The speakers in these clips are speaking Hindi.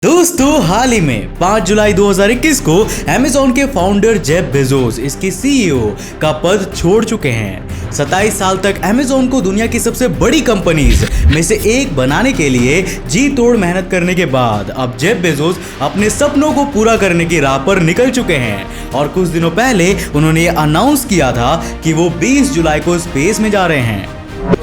दोस्तों हाल ही में 5 जुलाई 2021 को अमेज़न के फाउंडर जेफ बेजोस इसके सीईओ का पद छोड़ चुके हैं। 27 साल तक अमेज़न को दुनिया की सबसे बड़ी कंपनीज में से एक बनाने के लिए जी तोड़ मेहनत करने के बाद अब जेफ बेजोस अपने सपनों को पूरा करने की राह पर निकल चुके हैं और कुछ दिनों पहले उन्होंने ये अनाउंस किया था कि वो 20 जुलाई को स्पेस में जा रहे हैं।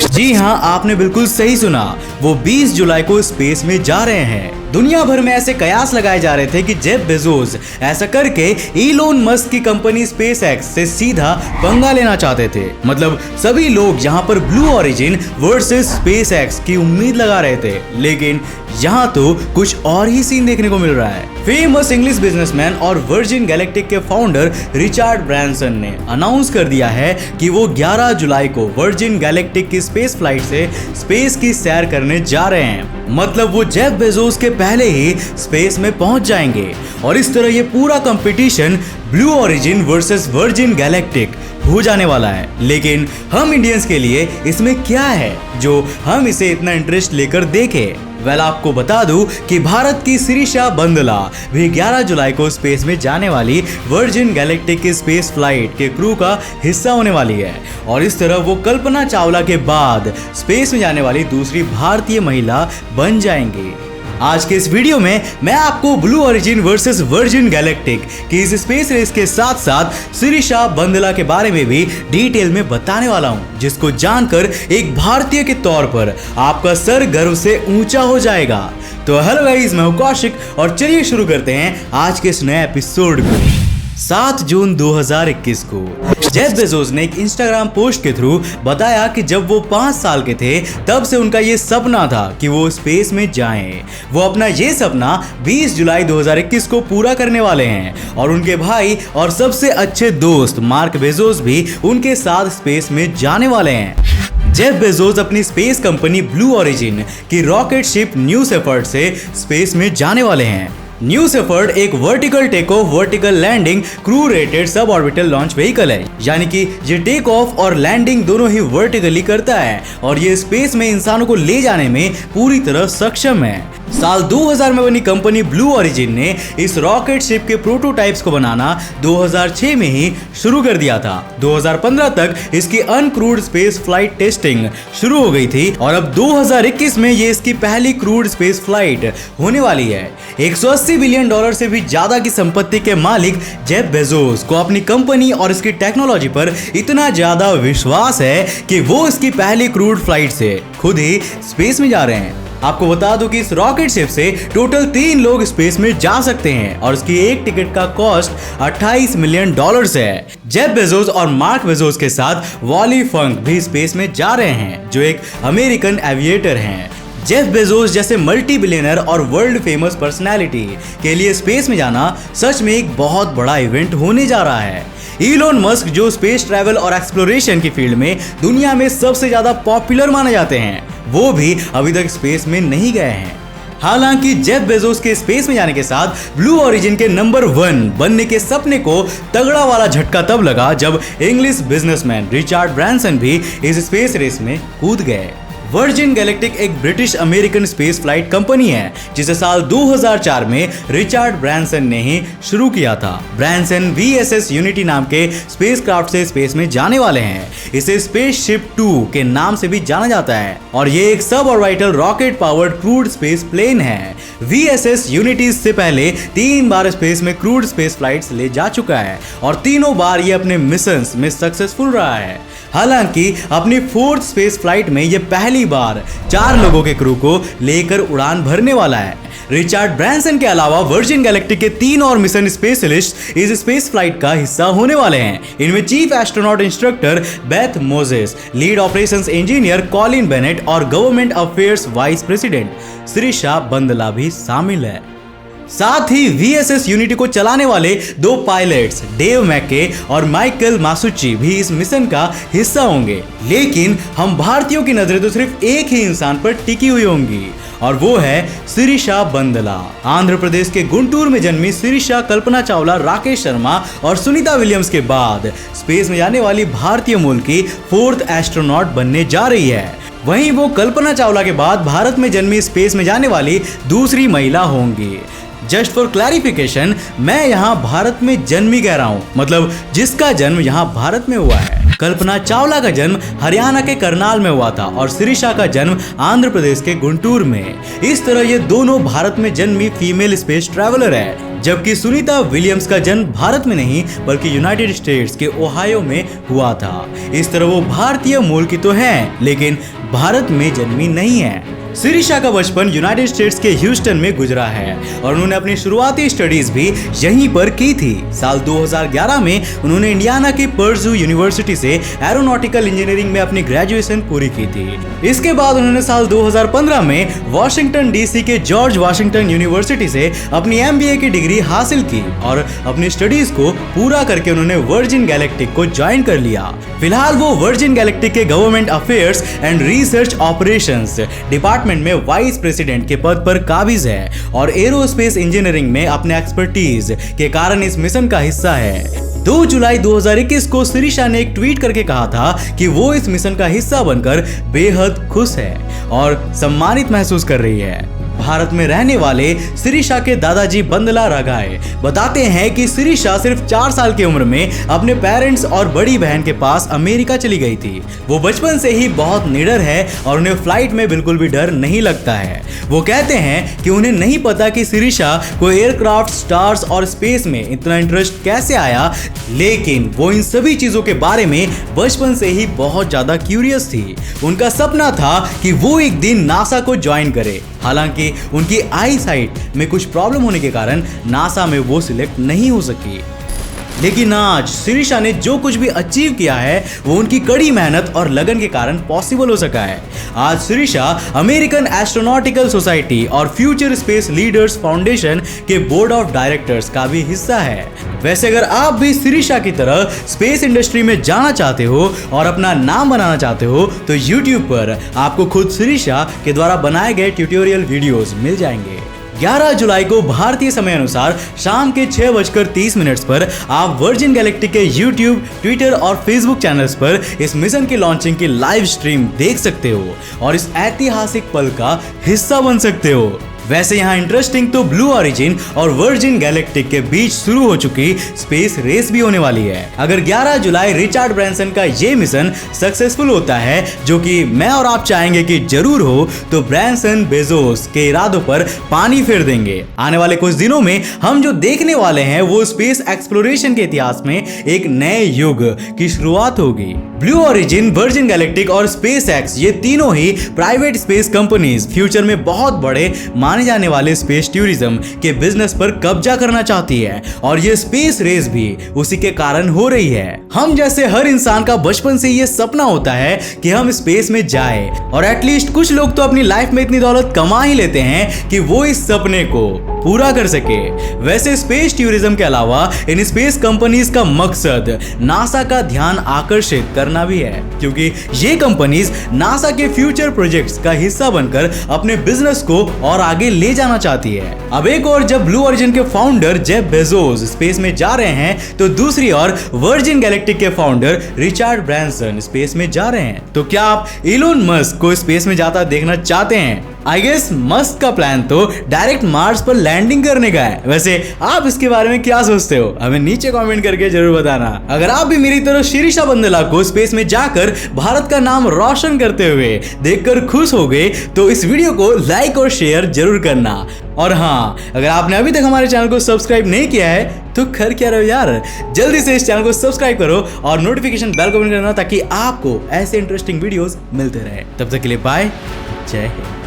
जी हाँ, आपने बिल्कुल सही सुना, वो 20 जुलाई को स्पेस में जा रहे हैं। दुनिया भर में ऐसे कयास लगाए जा रहे थे कि जेफ बेजोस ऐसा करके इलोन मस्क की कंपनी स्पेस एक्स से सीधा पंगा लेना चाहते थे। मतलब सभी लोग यहाँ पर blue origin versus space x की उम्मीद लगा रहे थे, लेकिन यहाँ तो कुछ और ही सीन देखने को मिल रहा है। फेमस इंग्लिश बिजनेसमैन और वर्जिन गैलेक्टिक के फाउंडर रिचर्ड ब्रांसन ने अनाउंस कर दिया है कि वो 11 जुलाई को वर्जिन गैलेक्टिक की स्पेस फ्लाइट से स्पेस की सैर करने जा रहे हैं। मतलब वो जेफ बेजोस के पहले ही स्पेस में पहुंच जाएंगे और इस तरह ये पूरा competition blue origin versus virgin galactic हो जाने वाला है। लेकिन हम इंडियंस के लिए इसमें क्या है जो हम इसे इतना इंटरेस्ट लेकर देखें? आपको बता दूं कि भारत की सिरिशा बंदला भी 11 जुलाई को स्पेस में जाने वाली वर्जिन गैलेक्टिक की स्पेस फ्लाइट के क्रू का हिस्सा होने वाली है और इस तरह वो कल्पना चावला के बाद स्पेस में जाने वाली दूसरी भारतीय महिला बन जाएंगी। आज के इस वीडियो में मैं आपको blue origin versus virgin galactic की इस स्पेस रेस के साथ साथ सिरिशा बंदला के बारे में भी डिटेल में बताने वाला हूं, जिसको जानकर एक भारतीय के तौर पर आपका सर गर्व से ऊंचा हो जाएगा। तो हेलो गाइस, मैं हूं कौशिक और चलिए शुरू करते हैं आज के इस नए एपिसोड को। 7 जून 2021 को जेफ बेजोस ने एक इंस्टाग्राम पोस्ट के थ्रू बताया कि जब वो 5 साल के थे तब से उनका ये सपना था कि वो स्पेस में जाएं। वो अपना ये सपना 20 जुलाई 2021 को पूरा करने वाले हैं और उनके भाई और सबसे अच्छे दोस्त मार्क बेजोस भी उनके साथ स्पेस में जाने वाले हैं। जेफ बेजोस अपनी स्पेस कंपनी ब्लू ओरिजिन की रॉकेट शिप न्यू शेफर्ड से स्पेस में जाने वाले हैं। न्यू शेफर्ड एक vertical take off vertical landing crew rated sub orbital launch vehicle है, यानी कि ये टेक ऑफ और लैंडिंग दोनों ही वर्टिकली करता है और ये स्पेस में इंसानों को ले जाने में पूरी तरह सक्षम है। साल 2000 में बनी कंपनी ब्लू ओरिजिन ने इस रॉकेट शिप के प्रोटोटाइप्स को बनाना 2006 में ही शुरू कर दिया था। 2015 तक इसकी अनक्रूड स्पेस फ्लाइट टेस्टिंग शुरू हो गई थी और अब 2021 में ये इसकी पहली क्रूड स्पेस फ्लाइट होने वाली है। 180 बिलियन डॉलर से भी ज्यादा की संपत्ति के मालिक जेफ बेजोस को अपनी कंपनी और इसकी टेक्नोलॉजी पर इतना ज्यादा विश्वास है कि वो इसकी पहली क्रूड फ्लाइट से खुद ही स्पेस में जा रहे हैं। आपको बता दूं कि इस रॉकेट शिप से टोटल 3 लोग स्पेस में जा सकते हैं और इसकी एक टिकट का कॉस्ट 28 मिलियन डॉलर्स है। जेफ बेजोस और मार्क बेजोस के साथ वॉली फंक भी स्पेस में जा रहे हैं, जो एक अमेरिकन एविएटर हैं। जेफ बेजोस जैसे मल्टी बिलियनर और वर्ल्ड फेमस पर्सनैलिटी के लिए स्पेस में जाना सच में एक बहुत बड़ा इवेंट होने जा रहा है। इलोन मस्क, जो स्पेस ट्रैवल और एक्सप्लोरेशन की फील्ड में दुनिया में सबसे ज्यादा पॉपुलर माने जाते हैं, वो भी अभी तक स्पेस में नहीं गए हैं। हालांकि जेफ बेजोस के स्पेस में जाने के साथ ब्लू ओरिजिन के नंबर 1 बनने के सपने को तगड़ा वाला झटका तब लगा जब इंग्लिश बिजनेसमैन रिचर्ड ब्रांसन भी इस स्पेस रेस में कूद गए। वर्जिन गैलेक्टिक एक British American space flight company है जिसे साल 2004 में रिचर्ड ब्रांसन ने ही शुरू किया था। ब्रांसन VSS यूनिटी नाम के स्पेसक्राफ्ट से स्पेस में जाने वाले हैं। इसे स्पेसशिप 2 के नाम से भी जाना जाता है और ये एक sub orbital rocket powered crewed space plane है। VSS यूनिटी इससे पहले 3 बार स्पेस में क्रूड स्पेस फ्लाइट्स ले जा चुका है और तीनों बार ये अपने मिशंस में सक्सेसफुल रहा है। हालांकि अपनी 4th स्पेस फ्लाइट में ये पहली बार 4 लोगों के क्रू को लेकर उड़ान भरने वाला है। रिचर्ड ब्रांसन के अलावा वर्जिन गैलेक्टिक के 3 और मिशन स्पेशलिस्ट इस स्पेस फ्लाइट का हिस्सा होने वाले हैं। इनमें chief astronaut instructor Beth Moses, lead operations engineer Colin Bennett और government affairs vice president Sirisha Bandla भी शामिल है। साथ ही VSS यूनिटी को चलाने वाले 2 पायलट्स डेव मैके और माइकल मासुची भी इस मिशन का हिस्सा होंगे। लेकिन हम भारतीयों की नजरें तो सिर्फ एक ही इंसान पर टिकी हुई होंगी और वो है सिरिशा बंदला। आंध्र प्रदेश के गुंटूर में जन्मी सिरिशा कल्पना चावला, राकेश शर्मा और सुनीता विलियम्स के बाद स्पेस में जाने वाली भारतीय मूल की 4th एस्ट्रोनॉट बनने जा रही है। वहीं वो कल्पना चावला के बाद भारत में जन्मी स्पेस में जाने वाली दूसरी महिला होंगी। जस्ट फॉर क्लैरिफिकेशन, मैं यहाँ भारत में जन्मी कह रहा हूँ, मतलब जिसका जन्म यहाँ भारत में हुआ है। कल्पना चावला का जन्म हरियाणा के करनाल में हुआ था और शिरीषा का जन्म आंध्र प्रदेश के गुंटूर में। इस तरह ये दोनों भारत में जन्मी फीमेल स्पेस ट्रैवलर है, जबकि सुनीता विलियम्स का जन्म भारत में नहीं बल्कि यूनाइटेड स्टेट्स के ओहायो में हुआ था। इस तरह वो भारतीय मूल की तो है, लेकिन भारत में जन्मी नहीं है। शिरीषा का बचपन यूनाइटेड स्टेट्स के ह्यूस्टन में गुजरा है और उन्होंने अपनी शुरुआती स्टडीज भी यहीं पर की थी। साल 2011 में उन्होंने इंडियाना की पर्ड्यू यूनिवर्सिटी से एरोनॉटिकल इंजीनियरिंग में अपनी ग्रेजुएशन पूरी की थी। इसके बाद उन्होंने साल 2015 में वॉशिंगटन डीसी के जॉर्ज वॉशिंगटन यूनिवर्सिटी से अपनी MBA की डिग्री हासिल की और अपनी स्टडीज को पूरा करके उन्होंने वर्जिन गैलेक्टिक को ज्वाइन कर लिया। फिलहाल वो वर्जिन गैलेक्टिक के government affairs and research operations department में वाइस प्रेसिडेंट के पद पर काबिज है और एरोस्पेस इंजीनियरिंग में अपने एक्सपर्टीज के कारण इस मिशन का हिस्सा है। 2 जुलाई 2021 को शिरीषा ने एक ट्वीट करके कहा था कि वो इस मिशन का हिस्सा बनकर बेहद खुश है और सम्मानित महसूस कर रही है। भारत में रहने वाले शिरीषा के दादाजी बंदला रागाए बताते हैं कि शिरीषा सिर्फ 4 साल की उम्र में अपने पेरेंट्स और बड़ी बहन के पास अमेरिका चली गई थी। वो बचपन से ही बहुत निडर है और उन्हें फ्लाइट में बिल्कुल भी डर नहीं लगता है। वो कहते हैं कि उन्हें नहीं पता कि शिरीषा को एयरक्राफ्ट, स्टार्स और स्पेस में इतना इंटरेस्ट कैसे आया, लेकिन वो इन सभी चीजों के बारे में बचपन से ही बहुत ज्यादा क्यूरियस थी। उनका सपना था कि वो एक दिन नासा को ज्वाइन करे। हालांकि उनकी आई साइट में कुछ प्रॉब्लम होने के कारण नासा में वो सिलेक्ट नहीं हो सकी, लेकिन आज शिरीषा ने जो कुछ भी अचीव किया है वो उनकी कड़ी मेहनत और लगन के कारण पॉसिबल हो सका है। आज शिरीषा अमेरिकन एस्ट्रोनॉटिकल सोसाइटी और फ्यूचर स्पेस लीडर्स फाउंडेशन के बोर्ड ऑफ डायरेक्टर्स का भी हिस्सा है। वैसे अगर आप भी शिरीषा की तरह स्पेस इंडस्ट्री में जाना चाहते हो और अपना नाम बनाना चाहते हो तो YouTube पर आपको खुद शिरीषा के द्वारा बनाए गए ट्यूटोरियल वीडियोस मिल जाएंगे। 11 जुलाई को भारतीय समय अनुसार शाम के 6:30 पर आप वर्जिन गैलेक्टिक के YouTube, ट्विटर और फेसबुक चैनल्स पर इस मिशन की लॉन्चिंग की लाइव स्ट्रीम देख सकते हो और इस ऐतिहासिक पल का हिस्सा बन सकते हो। वैसे यहाँ इंटरेस्टिंग तो ब्लू ऑरिजिन और वर्जिन गैलेक्टिक के बीच शुरू हो चुकी स्पेस रेस भी होने वाली है। अगर 11 जुलाई रिचर्ड ब्रैंसन का ये मिशन सक्सेसफुल होता है, जो कि मैं और आप चाहेंगे कि जरूर हो, तो ब्रैंसन बेजोस के इरादों पर पानी फेर देंगे। आने वाले कुछ दिनों में हम जो देखने वाले हैं वो स्पेस एक्सप्लोरेशन के इतिहास में एक नए युग की शुरुआत होगी। ब्लू ऑरिजिन, वर्जिन गैलेक्टिक और स्पेसएक्स, ये तीनों ही प्राइवेट स्पेस कंपनीज फ्यूचर में बहुत बड़े माने जाने वाले स्पेस टूरिज्म के बिजनेस पर कब्जा करना चाहती है और ये स्पेस रेस भी उसी के कारण हो रही है। हम जैसे हर इंसान का बचपन से ये सपना होता है कि हम स्पेस में जाए और एटलीस्ट कुछ लोग तो अपनी लाइफ में इतनी दौलत कमा ही लेते हैं कि वो इस सपने को पूरा कर सके। वैसे स्पेस टूरिज्म के अलावा इन स्पेस कंपनीज का मकसद नासा का ध्यान आकर्षित करना भी है, क्योंकि ये कंपनीज नासा के फ्यूचर प्रोजेक्ट्स का हिस्सा बनकर अपने बिजनेस को और आगे ले जाना चाहती है। अब एक और जब ब्लू ऑरिजिन के फाउंडर जेफ बेजोस स्पेस में जा रहे हैं तो दूसरी ओर वर्जिन गैलेक्टिक के फाउंडर रिचर्ड ब्रैंसन स्पेस में जा रहे हैं। तो क्या आप इलोन मस्क को स्पेस में जाता देखना चाहते हैं? आई गेस मस्क का प्लान तो डायरेक्ट मार्स पर लैंडिंग करने का है। वैसे आप इसके बारे में क्या सोचते हो? हमें नीचे कमेंट करके जरूर बताना। अगर आप भी मेरी तरह शिरीषा बंदला को स्पेस में जाकर भारत का नाम रोशन करते हुए देखकर खुश हो गए तो इस वीडियो को लाइक और शेयर जरूर करना। और हाँ, अगर आपने अभी तक हमारे चैनल को सब्सक्राइब नहीं किया है तो कर क्या रहो यार, जल्दी से इस चैनल को सब्सक्राइब करो और नोटिफिकेशन बेल को ऑन करना ताकि आपको ऐसे इंटरेस्टिंग वीडियोस मिलते रहे। तब तक के लिए बाय, जय हिंद।